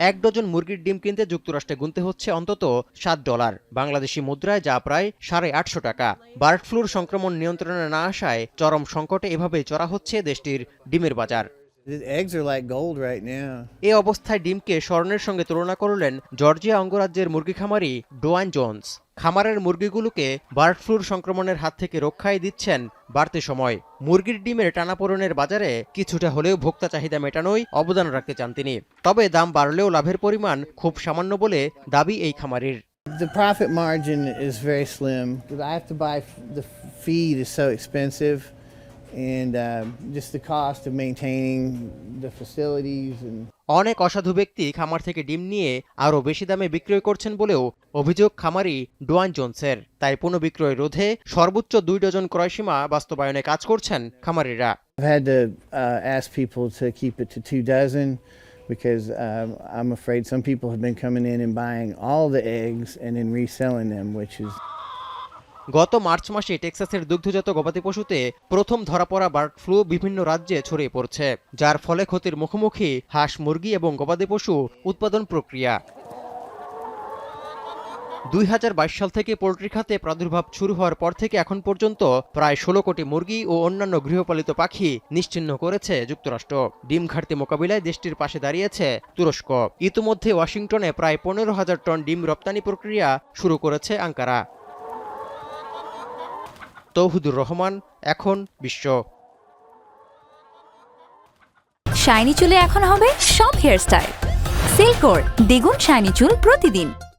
এক ডজন মুরগির ডিম কিনতে যুক্তরাষ্ট্রে গুনতে হচ্ছে অন্তত $7, বাংলাদেশি মুদ্রায় যা প্রায় 850 টাকা। বার্ড ফ্লুর সংক্রমণ নিয়ন্ত্রণে না আসায় চরম সংকটে এভাবেই চড়া হচ্ছে দেশটির ডিমের বাজার। The eggs are like gold right now. এ অবস্থায় ডিমকে স্বর্ণের সঙ্গে তুলনা করলেন জর্জিয়া অঙ্গরাজ্যের মুরগি খামারি ডোয়াইন জোন্স। খামারের মুরগিগুলোকে বার্ড ফ্লুর সংক্রমণের হাত থেকে রক্ষায় দিচ্ছেন বাড়তি সময়। মুরগির ডিমের টানাপোড়েনের বাজারে কিছুটা হলেও ভোক্তা চাহিদা মেটানোয় অবদান রাখতে চান তিনি। তবে দাম বাড়লেও লাভের পরিমাণ খুব সামান্য বলে দাবি এই খামারির। The profit margin is very slim. I have to buy the feed is so expensive, and just the cost of maintaining the facilities and. অনেক অসাধু ব্যক্তি খামার থেকে ডিম নিয়ে আরও বেশি দামে বিক্রয় করছেন বলেও অভিযোগ খামারি ডোয়াইন জোন্সের। তাই পুনঃবিক্রয় রোধে সর্বোচ্চ 2 ডজন ক্রয়সীমা বাস্তবায়নে কাজ করছেন খামারিরা। I've had to ask people to keep it to 2 dozen because I'm afraid some people have been coming in and buying all the eggs and then reselling them, which is. গত March মাসে টেক্সাসের দুগ্ধজাত গবাদি পশুতে প্রথম ধরা পড়া bird flu বিভিন্ন রাজ্যে ছড়িয়ে পড়ছে, যার ফলে ক্ষতির মুখোমুখি হাঁস, মুরগি এবং গবাদি পশু উৎপাদন প্রক্রিয়া। 2022 সাল থেকে পোল্ট্রি খাতে প্রাদুর্ভাব শুরু হওয়ার পর থেকে এখন পর্যন্ত প্রায় 16 কোটি মুরগি ও অন্যান্য গৃহপালিত পাখি নিশ্চিহ্ন করেছে যুক্তরাষ্ট্র। ডিম ঘাটতি মোকাবিলায় দেশটির পাশে দাঁড়িয়েছে তুরস্ক। ইতিমধ্যে ওয়াশিংটনে প্রায় 15,000 টন ডিম রপ্তানি প্রক্রিয়া শুরু করেছে আঙ্কারা। তৌহিদুর রহমান, এখন বিশ্ব। শাইনি চুলে এখন হবে সব হেয়ারস্টাইল। সিল্কোর দ্বিগুণ শাইনি চুল প্রতিদিন।